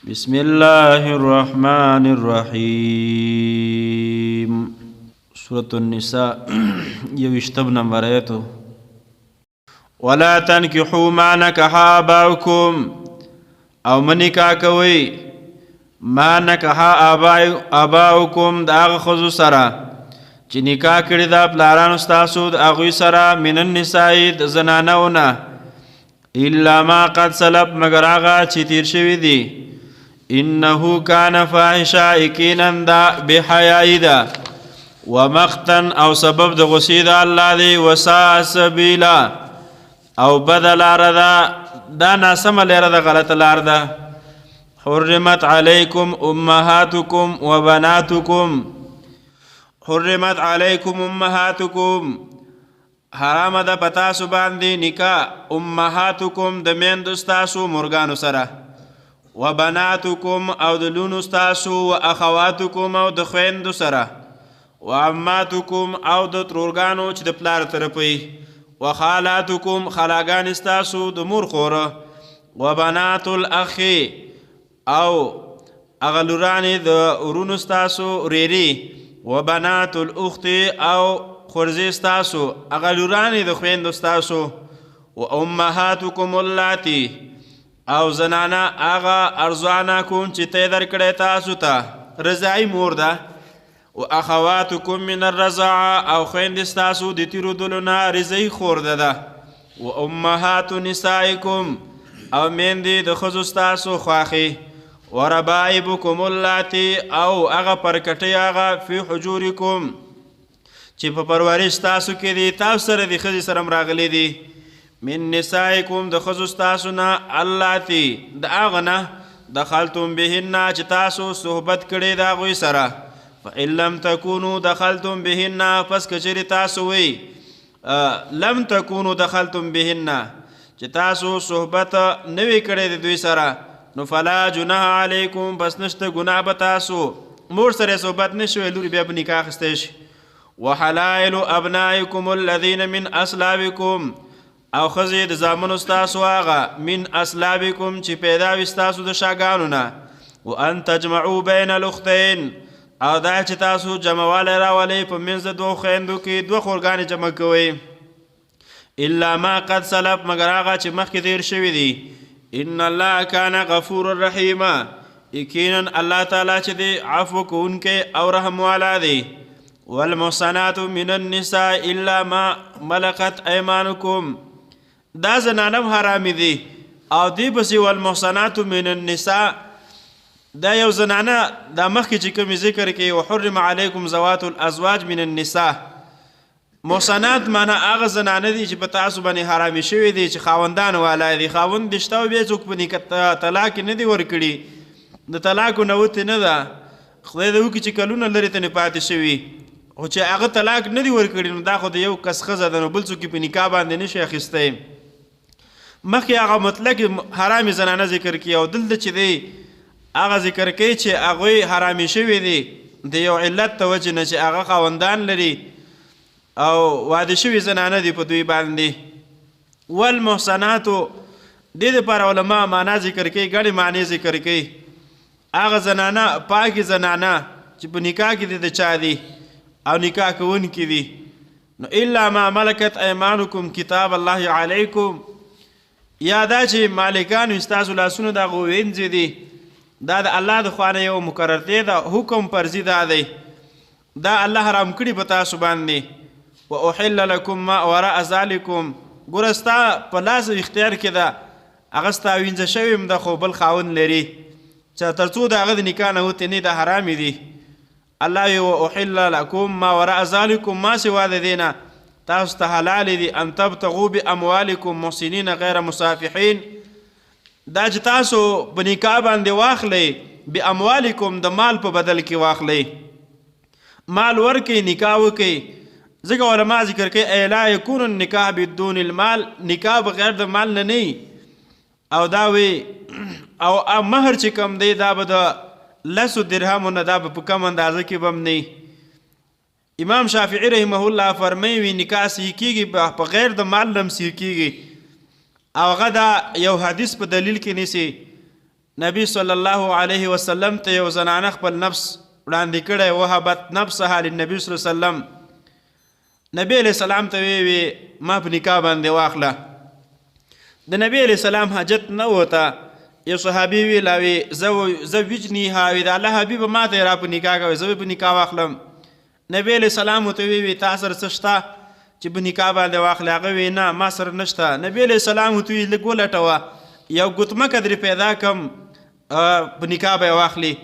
بسم الله الرحمن الرحيم سورة النساء يوشتب نمبر آياته ولا تنكحوا ما نكح آباؤكم او منکا کوي ما نکح آباؤكم دا خذو سرا چې نکاح کړی دا پلارانو ستاسو د هغوی سره من النساء د زنانونه الا ما قد سلف مگر هغه چې تیر شوي دي انه كان فاحشا یقینا دا بحیائی دا ومقتا او سبب د غصې د الله دی وساء سبیلا او بدل لاره دا ناسمه لاره ده غلطه لاره ده حرمت علیکم امهاتکم وبناتکم حرمت علیکم امهاتکم حرام ده پتاسو باندې نکاح امهاتکم د میندو ستاسو مرګانو سره وبناتکم او د لونو ستاسو و اخواتکم او د خویندو سره وعماتکم او د ترورګانو چې د پلار طرفی وخالاتکم خلاګان ستاسو د مور خوره وبنات الاخ او اغلورانی د ورونو ستاسو ریری وبنات الاخت او خورزی ستاسو اغلورانی د خویندو ستاسو وامهاتکم اللاتی او زنانا آغا ارزواناکم چې تی درکړی تاسو ته رضاعی مور ده و اخواتکم من الرضاعه او خویندې ستاسو د تېرېدلو نه رضاعي خور ده و امهات نسائکم او میندې د ښځو ستاسو خواښې و ربائبکم اللاتی او هغه پرکټۍ هغه فی حجورکم چې په پرورش ستاسو کې دي تاسو سره د ښځې سره راغلی دي من نسائکم د ښځو ستاسو نه اللاتی د هغه نه دخلتم بهن چې تاسو صحبت کړی د هغوی سره فإن لم تكونوا دخلتم بهن پس کچری تاسو وی لم تكونوا دخلتم بهن چې تاسو صحبت نوی کړی د دوی سره نو فلا جناح علیکم پس نشته ګناه به تاسو مور سره صحبت نشوی لوري بیا به نکاح اخیستی شي وحلائل ابنائکم الذین من اصلابکم او ښځې د زامنو ستاسو هغه من اصلابکم چې پیدا وي ستاسو د شاګانو نه وان تجمعوا بین الاختین او دا چې تاسو جمعوالی راولئ په منځ د دوه خویندو کې دوه خورګانې جمع کوئ الا ما قد سلف مگر هغه چې مخکې تیر شوي دي ان الله کان غفور رحیما یقینا الله تعالی چې دی عفو کوونکی او رحم والا دی والمحصنات من النساء الا ما ملکت ایمانکم دا زنانم حرامي دي او دی پسې والمحصنات من النساء دا یو زنانه دا مخکې چې کومې ذکر کوي وحرم علیکم ذوات الازواج من النساء محصنات معنا هغه زنانه دي چې په تاسو باندې حرامي شوي دي چې خاوندان والا دي خاوند دې شته او بیا څوک په نکاح طلاق نه دي ورکړي د طلاقو نه وتې نه ده خدای دې وکړي چې کلونه لرې ته نه پاتې شوي خو چې هغه طلاق نه دي ورکړي نو دا خو د یو کس ښځه ده نو بل څوک په نکاح باندې نشي اخیستی مخکې هغه مطلق حرامي زنانه ذکر کړي او دلته چې دی هغه ذکر کوي چې هغوی حرامي شوي دي د یو علت د وجې نه چې هغه خاوندان لري او واده شوي زنانه دي په دوی باندې والمحصناتو دې دپاره علما معنا ذکر کوي ګڼې معنی ذکر کوي هغه زنانه پاکې زنانه چې په نکاح کې دي د چا دي او نکاح کوونکي دي نو الا ما ملکت ایمانکم کتاب الله علیکم یا دا چې مالکانو ستاسو لاسونه د هغو وینځې دي دا د الله د خوا نه یو مقررتې ده حکم فرضي دا دی دا الله حرام کړي په تاسو باندې واحل لکم ما وراء ذلکم ګوره ستا په لاس اختیار کې ده هغه ستا وینځه شوې هم ده خو بل خاوند لري چې تر څو د هغه د نکاح نه وتې نه ده حرامې دي الله یو احل لکم ما وراء ذلکم ما سوا د دې نه تاسو ته حلال دي ان تبتغوا باموالکم محسنین غیر مصافحین دا چې تاسو په نکاح باندې واخلئ باموالکم د مال په بدل کې واخلئ مال ورکئ نکاح وکئ ځکه علما ذکر کوي ای لا یکون النکاح بدون المال نکاح بغیر د مال نه نه او دا وی او مهر چې کم دی دا به د لسو درهمو نه دا به په کم اندازه کې به هم نه امام شافعي رحمه الله فرمایي نکاح صحیح کېږي په غیر د مال نه هم صحیح کېږي او هغه دا یو حدیث په دلیل کې نیسي نبی صلی الله علیه وسلم ته یو زنانه خپل نفس وړاندې کړی، وهبت نفسها للنبي صلی الله علیه وسلم. نبی علیہ السلام ته وی ما په نکاح باندې واخله. د نبی علیہ السلام حاجت نه وته. یو صحابي وی لاوي زه وجنیها، وی د الله حبیب ما ته را په نکاح کوي، زه په نکاح واخلم. نبی علیہ السلام ته وی تا سره څه شته چې په نکاح باندې واخلې؟ هغه وی نه ما سره نشته. نبی علیہ السلام ته وی لږ ولټوه، یو ګوتمه قدرې پیدا کم په نکاح به یې واخلې.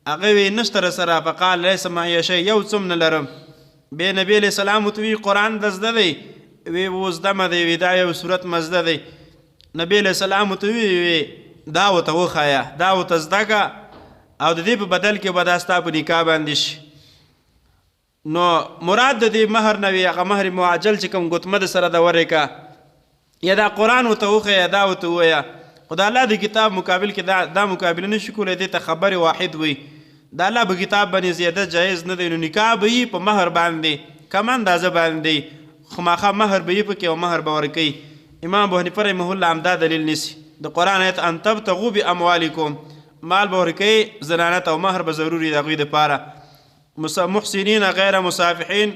هغه وی نشته راسره. فقال لیس معي شی، یو څه هم نه لرم. بیا نبی علیہ السلام ته وی قرآن د زده دی؟ وی زده مه دی، وی دا یو صورت مزده دی. نبی علیہ السلام ته وی دا ورته وښایه، دا ورته زده که او د دې په بدل کې به دا ستا په نکاح باندې شي. نو مراد د دې مهر نه وي هغه مهر معجل چې کوم ګوتمه د سره د ورې که، یا دا قرآن ورته وښیه، دا ورته ووایه. خو د الله د کتاب مقابل کې دا مقابله نه شي کولی، دې ته خبر واحد وي. د الله په کتاب باندې زیاده جایز نه دی. نو نکاح به یي په مهر باندې، کم اندازه باندې، خامخا مهر به یي پکې او مهر به ورکوي. امام ابو حنیفه رحمه الله همدا دلیل نیسي. د قرآن آیت ان تبتغوا باموالکم، مال به ورکوي زنانه ته او مهر به ضروري د هغوی دپاره. محسنین غیر مصافحین،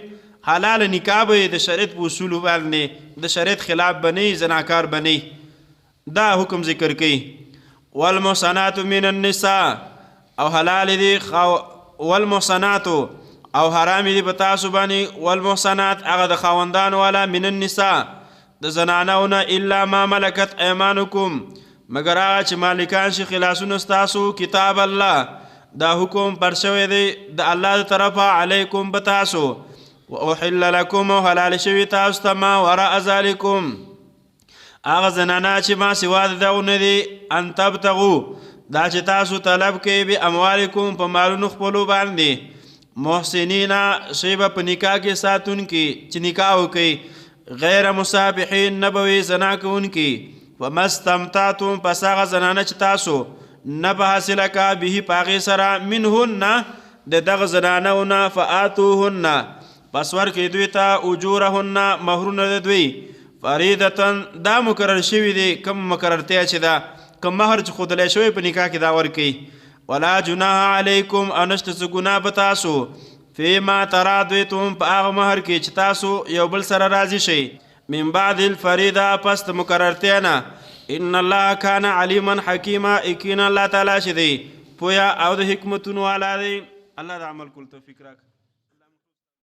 حلال نکاح به د شریعت په اصولو باندې، د شریعت خلاف به نه وي، زناکار به نه وي. دا حکم ذکر کوي. والمحصنات من النساء، او حلال دي والمحصنات او حرام دي په تاسو باندې، والمحصنات هغه د خاوندانو والا، من النساء د زنانو نه، الا ما ملکت ایمانکم مگر هغه چې مالکان شي خلاصونه ستاسو. کتاب الله، دا حکم پر شوی دی د الله د طرفه، علیکم په تاسو. واحل لکم، او حلال شوي تاسو ته، ما وراء ذلکم هغه زنانه چې ما سوا د دغو نه دي، ان تبتغو دا چې تاسو طلب کوئ باموالکم په مالونو خپلو باندې، محسنین شی به په نکاح کې ساتونکي چې نکاح وکوي، غیر مصافحین نه به وي زنا کوونکي. وما استمتعتم پس هغه زنانه چې تاسو نه به حاصله که به په هغې سره، منهن د دغه زنانو نه، فآتوهن پس ورکړئ دوی ته، اجورهن مهرونه د دوی، فریدتن دا مقرر شوي دي، کم مقررتیا چې ده، کم مهر چې ښودلی شوی په نکاح کې دا ورکوي. ولا جناح علیکم، او نشته څه ګناه په تاسو، فیما ترادیتم په هغه مهر کې چې تاسو یو بل سره راضي شئ، من بعد الفریده پس د مقررتیا نه. ان الله کان علیما حکیما، یقینا الله تعالی چې دی پویا او د حکمتونو والا دی. الله د عمل کول توفیق راکړي.